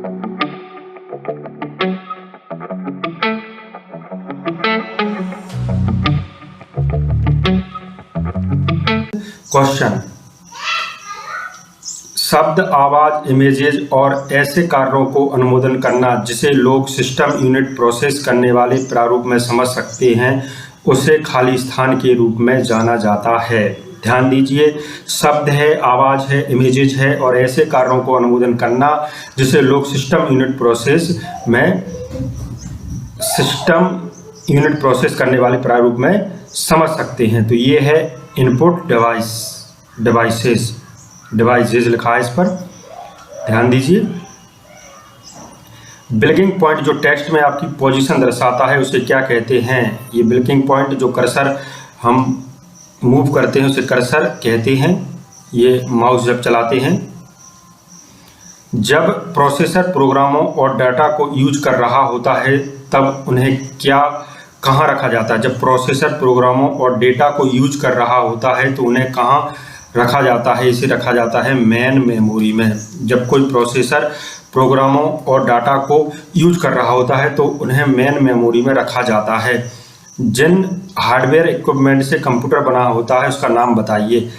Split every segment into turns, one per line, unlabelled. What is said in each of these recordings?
Question, शब्द, आवाज, images और ऐसे कार्यों को अनुमोदन करना जिसे लोग सिस्टम यूनिट प्रोसेस करने वाले प्रारूप में समझ सकते हैं, उसे खाली स्थान के रूप में जाना जाता है। ध्यान दीजिए, शब्द है, आवाज है, इमेजेस है और ऐसे कार्यों को अनुमोदन करना जिसे लोग सिस्टम यूनिट प्रोसेस करने वाले प्रारूप में समझ सकते हैं। तो ये है इनपुट डिवाइसेस लिखा है इस पर, ध्यान दीजिए। ब्लिंकिंग पॉइंट जो टेक्स्ट में आपकी पोजीशन दर्शाता है उसे क्या कहते हैं? ये ब्लिंकिंग पॉइंट जो कर्सर हम मूव करते हैं उसे कर्सर कहते हैं। ये माउस जब चलाते हैं, जब प्रोसेसर प्रोग्रामों और डाटा को यूज कर रहा होता है तब उन्हें कहाँ रखा जाता है? जब प्रोसेसर प्रोग्रामों और डेटा को यूज कर रहा होता है तो उन्हें कहाँ रखा जाता है? इसे रखा जाता है मेन मेमोरी में। जब कोई प्रोसेसर प्रोग्रामों और डाटा को यूज कर रहा होता है तो उन्हें मेन मेमोरी में रखा जाता है। जिन हार्डवेयर इक्विपमेंट से कंप्यूटर बना होता है उसका नाम बताइए।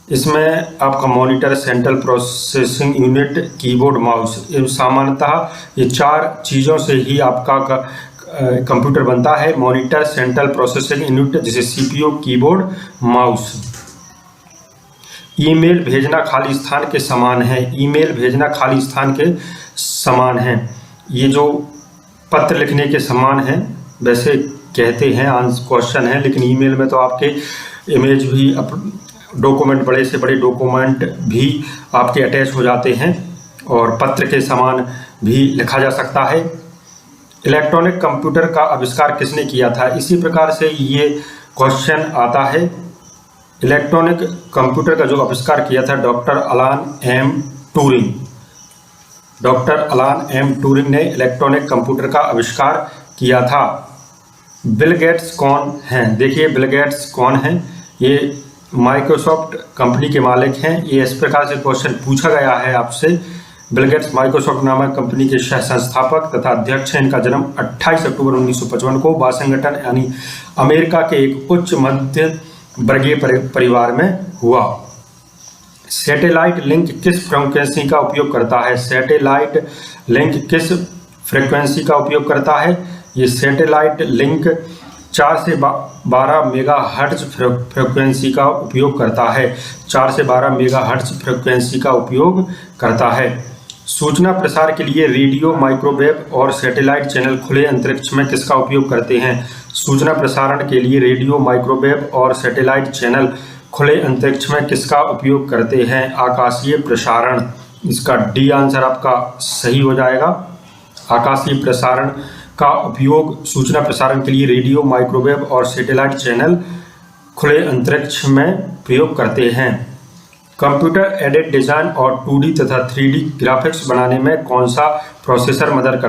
इसमें आपका monitor, central processing unit, keyboard, mouse, सामान्यतः ये 4 चीज़ों से ही आपका कंप्यूटर बनता है। मॉनिटर, सेंट्रल प्रोसेसिंग यूनिट जैसे सीपीयू, कीबोर्ड, माउस। ईमेल भेजना खाली स्थान के समान है। ईमेल भेजना खाली स्थान के समान है। ये जो पत्र लिखने के समान है वैसे कहते हैं, क्वेश्चन है, लेकिन ईमेल में तो आपके इमेज भी, डॉक्यूमेंट, बड़े से बड़े डॉक्यूमेंट भी आपके अटैच हो जाते हैं और पत्र के समान भी लिखा जा सकता है। इलेक्ट्रॉनिक कंप्यूटर का आविष्कार किसने किया था? इसी प्रकार से ये क्वेश्चन आता है। इलेक्ट्रॉनिक कंप्यूटर का जो आविष्कार किया था डॉक्टर अलान एम ट्यूरिंग। डॉक्टर अलान एम ट्यूरिंग ने इलेक्ट्रॉनिक कंप्यूटर का आविष्कार किया था। बिल गेट्स कौन हैं? देखिए बिल गेट्स कौन हैं? ये माइक्रोसॉफ्ट कंपनी के मालिक हैं। ये इस प्रकार से क्वेश्चन पूछा गया है आपसे। बिल गेट्स माइक्रोसॉफ्ट नामक कंपनी के सह संस्थापक तथा अध्यक्ष हैं। इनका जन्म 28 अक्टूबर 1955 को वाशिंगटन यानी अमेरिका के एक उच्च मध्य वर्गीय परिवार में हुआ। सैटेलाइट लिंक किस फ्रीक्वेंसी का उपयोग करता है? सैटेलाइट लिंक किस फ्रीक्वेंसी का उपयोग करता है? ये सैटेलाइट लिंक 4 से 12 मेगाहर्ट्ज फ्रीक्वेंसी का उपयोग करता है। 4 से 12 मेगाहर्ट्ज फ्रीक्वेंसी का उपयोग करता है। सूचना प्रसार के लिए रेडियो, माइक्रोवेव और सैटेलाइट चैनल खुले अंतरिक्ष में किसका उपयोग करते हैं? सूचना प्रसारण के लिए रेडियो, माइक्रोवेव और सैटेलाइट चैनल खुले अंतरिक्ष में किसका उपयोग करते हैं? आकाशीय प्रसारण। इसका डी आंसर आपका सही हो जाएगा। आकाशीय प्रसारण का उपयोग सूचना प्रसारण के लिए रेडियो, माइक्रोवेव और सैटेलाइट चैनल खुले अंतरिक्ष में प्रयोग करते हैं। कंप्यूटर एडेड डिजाइन और 2D तथा 3D ग्राफिक्स बनाने में कौन सा प्रोसेसर मदद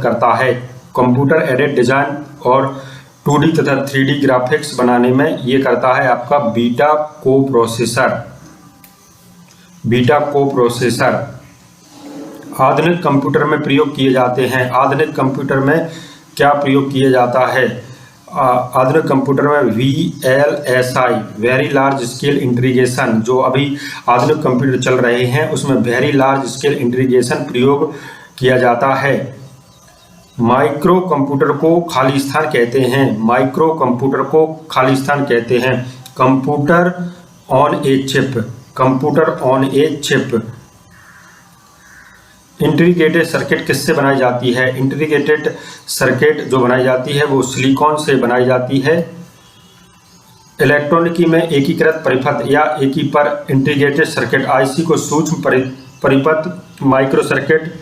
करता है? कंप्यूटर एडेड डिजाइन और 2D तथा 3D ग्राफिक्स बनाने में ये करता है आपका बीटा कोप्रोसेसर। आधुनिक कंप्यूटर में प्रयोग किए जाते हैं। आधुनिक कंप्यूटर में क्या प्रयोग किया जाता है? आधुनिक कंप्यूटर में VLSI, very large scale integration, जो अभी आधुनिक कंप्यूटर चल रहे हैं उसमें वेरी लार्ज स्केल इंटीग्रेशन प्रयोग किया जाता है। माइक्रो कंप्यूटर को खाली स्थान कहते हैं। माइक्रो कंप्यूटर को खाली स्थान कहते हैं। Computer on a chip. Integrated circuit किससे बनाई जाती है? इंटीग्रेटेड सर्किट जो बनाई जाती है वो सिलिकॉन से बनाई जाती है। इलेक्ट्रॉनिकी में एकीकृत परिपथ या एकीपर इंटीग्रेटेड सर्किट आईसी को सूक्ष्म परिपथ, माइक्रो सर्किट,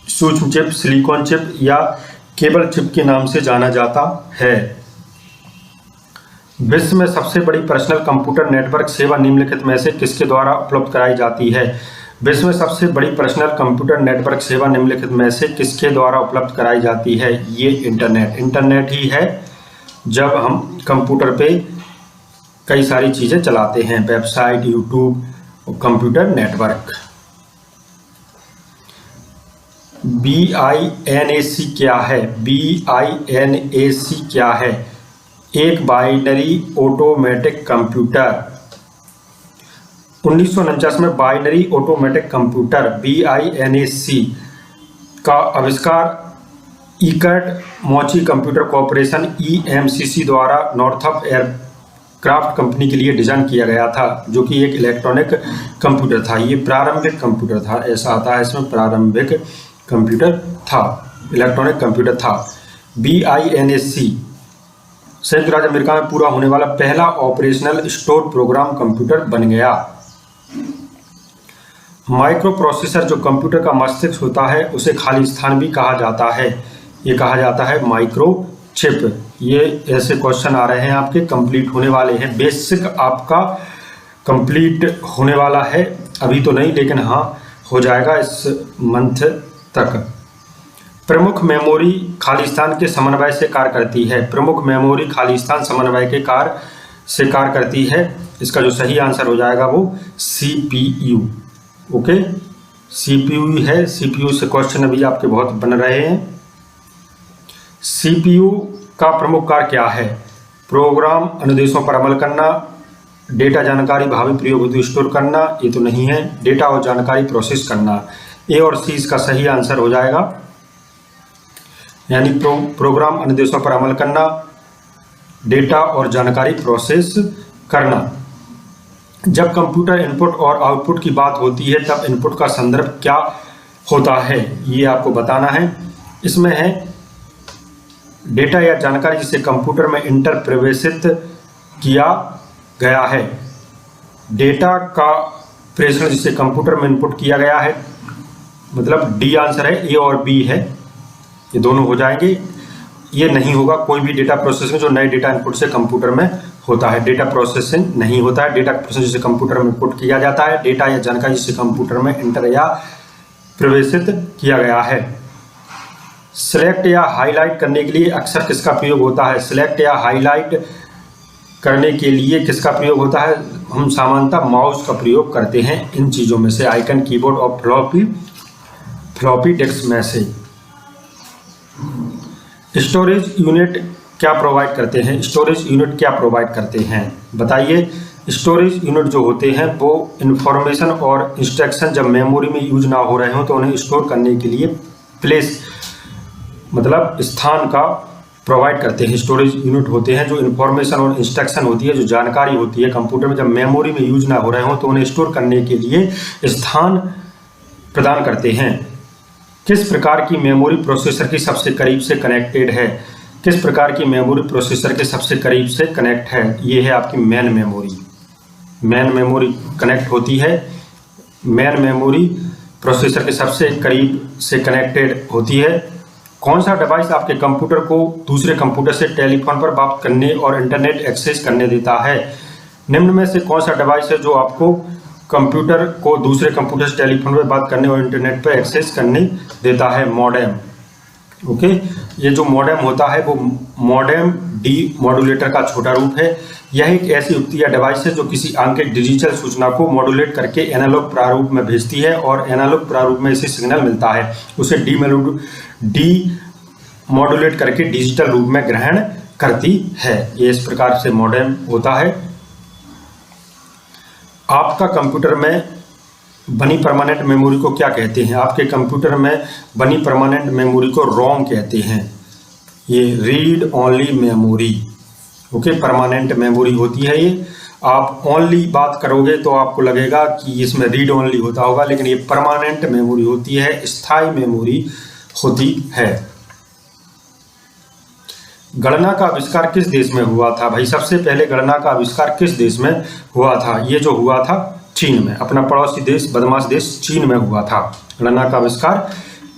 सूक्ष्म चिप, सिलिकॉन चिप या केबल चिप के नाम से जाना जाता है। विश्व में सबसे बड़ी पर्सनल कंप्यूटर नेटवर्क सेवा निम्नलिखित में से किसके द्वारा उपलब्ध कराई जाती है? विश्व में सबसे बड़ी पर्सनल कंप्यूटर नेटवर्क सेवा निम्नलिखित में से किसके द्वारा उपलब्ध कराई जाती है? ये इंटरनेट ही है। जब हम कंप्यूटर पे कई सारी चीज़ें चलाते हैं, website, YouTube, computer network. BINAC क्या है? BINAC क्या है? एक बाइनरी ऑटोमेटिक कंप्यूटर। 1949 में बाइनरी ऑटोमेटिक कंप्यूटर BINAC का आविष्कार इकर्ट मॉची कंप्यूटर कॉर्पोरेशन EMCC द्वारा नॉर्थअप एयरक्राफ्ट कंपनी के लिए डिजाइन किया गया था, जो कि एक इलेक्ट्रॉनिक कंप्यूटर था। ये प्रारंभिक कंप्यूटर था, ऐसा आता है इसमें, प्रारंभिक कंप्यूटर था, इलेक्ट्रॉनिक कंप्यूटर था। BINAC संयुक्त राज्य अमेरिका में पूरा होने वाला पहला ऑपरेशनल स्टोर प्रोग्राम कंप्यूटर बन गया। माइक्रो प्रोसेसर जो कंप्यूटर का मस्तिष्क होता है उसे खाली स्थान भी कहा जाता है। ये कहा जाता है माइक्रो चिप। ये ऐसे क्वेश्चन आ रहे हैं आपके, कंप्लीट होने वाले हैं। बेसिक आपका कंप्लीट होने वाला है, अभी तो नहीं लेकिन हाँ हो जाएगा इस मंथ तक। प्रमुख मेमोरी खाली स्थान के समन्वय से कार्य करती है। प्रमुख मेमोरी खाली स्थान समन्वय के कार्य से कार्य करती है। इसका जो सही आंसर हो जाएगा वो CPU। ओके, CPU है। CPU से क्वेश्चन अभी आपके बहुत बन रहे हैं। CPU का प्रमुख कार्य क्या है? प्रोग्राम अनुदेशों पर अमल करना, डेटा जानकारी भावी प्रयोग हेतु स्टोर करना, ये तो नहीं है। डेटा और जानकारी प्रोसेस करना। A और C इसका सही आंसर हो जाएगा, यानी प्रोग्राम अनुदेशों पर अमल करना, डेटा और जानकारी प्रोसेस करना। जब कंप्यूटर इनपुट और आउटपुट की बात होती है तब इनपुट का संदर्भ क्या होता है, ये आपको बताना है। इसमें है डेटा या जानकारी जिसे कंप्यूटर में इंटर प्रवेशित किया गया है। डेटा का प्रेषण जिसे कंप्यूटर में इनपुट किया गया है, मतलब D आंसर है। A और B है, ये दोनों हो जाएंगे। ये नहीं होगा कोई भी डेटा प्रोसेसिंग जो नए डेटा इनपुट से कंप्यूटर में होता है। डेटा प्रोसेसिंग नहीं होता है। डेटा प्रोसेसिंग जिसे कंप्यूटर में इनपुट किया जाता है। डेटा या जानकारी जिसे कंप्यूटर में इंटर या प्रवेशित किया गया है। सिलेक्ट या हाईलाइट करने के लिए अक्सर किसका प्रयोग होता है? सिलेक्ट या हाईलाइट करने के लिए किसका प्रयोग होता है? हम सामान्यतः माउस का प्रयोग करते हैं इन चीज़ों में से, आइकन, कीबोर्ड और फ्लॉपी डिस्क में से। स्टोरेज यूनिट क्या प्रोवाइड करते हैं? स्टोरेज यूनिट क्या प्रोवाइड करते हैं बताइए। स्टोरेज यूनिट जो होते हैं वो इंफॉर्मेशन और इंस्ट्रक्शन जब मेमोरी में यूज ना हो रहे हो तो उन्हें स्टोर करने के लिए प्लेस मतलब स्थान का प्रोवाइड करते हैं। स्टोरेज यूनिट होते हैं जो इंफॉर्मेशन और इंस्ट्रक्शन होती है, जो जानकारी होती है कंप्यूटर में जब मेमोरी में यूज ना हो रहे हो तो उन्हें स्टोर करने के लिए स्थान प्रदान करते हैं। किस प्रकार की मेमोरी प्रोसेसर की सबसे करीब से कनेक्टेड है? किस प्रकार की मेमोरी प्रोसेसर के सबसे करीब से कनेक्ट है? ये है आपकी main memory. Main memory connect होती है। मेन मेमोरी प्रोसेसर के सबसे करीब से कनेक्टेड होती है। कौन सा डिवाइस आपके कंप्यूटर को दूसरे कंप्यूटर से टेलीफोन पर बात करने और इंटरनेट एक्सेस करने देता है? निम्न में से कौन सा डिवाइस है जो आपको कंप्यूटर को दूसरे कंप्यूटर से टेलीफोन पर बात करने और इंटरनेट पर एक्सेस करने देता है? मॉडेम। ओके, ये जो मॉडेम होता है वो मॉडेम डीमॉड्यूलेटर का छोटा रूप है। यह एक ऐसी युक्ति या डिवाइस है जो किसी आंतरिक डिजिटल सूचना को मॉड्यूलेट करके एनालॉग प्रारूप में भेजती है और एनालॉग प्रारूप में इसे सिग्नल मिलता है, उसे डीमॉड्यूलेट करके डिजिटल रूप में ग्रहण करती है। ये इस प्रकार से मॉडेम होता है। आपका कंप्यूटर में बनी परमानेंट मेमोरी को क्या कहते हैं? आपके कंप्यूटर में बनी परमानेंट मेमोरी को रोम कहते हैं। ये read only memory, okay, permanent memory होती है ये। आप ओनली बात करोगे तो आपको लगेगा कि इसमें रीड ओनली होता होगा, लेकिन ये परमानेंट मेमोरी होती है, स्थायी मेमोरी होती है। गणना का आविष्कार किस देश में हुआ था? भाई सबसे पहले गणना का आविष्कार किस देश में हुआ था? ये जो हुआ था चीन में, अपना पड़ोसी देश, बदमाश देश चीन में हुआ था। गणना का आविष्कार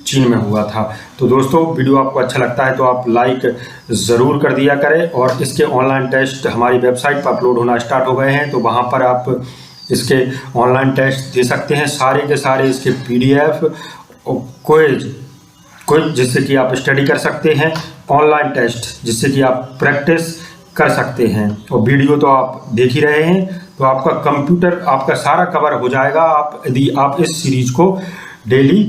चीन में हुआ था। तो दोस्तों वीडियो आपको अच्छा लगता है तो आप लाइक ज़रूर कर दिया करें, और इसके ऑनलाइन टेस्ट हमारी वेबसाइट पर अपलोड होना स्टार्ट हो गए हैं, तो वहाँ पर आप इसके ऑनलाइन टेस्ट दे सकते हैं, सारे के सारे इसके PDF और क्विज जिससे कि आप स्टडी कर सकते हैं, ऑनलाइन टेस्ट जिससे कि आप प्रैक्टिस कर सकते हैं। और वीडियो तो आप देख ही रहे हैं, तो आपका कंप्यूटर आपका सारा कवर हो जाएगा आप यदि आप इस सीरीज को डेली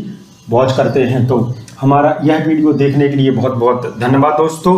वॉच करते हैं। तो हमारा यह वीडियो देखने के लिए बहुत बहुत धन्यवाद दोस्तों।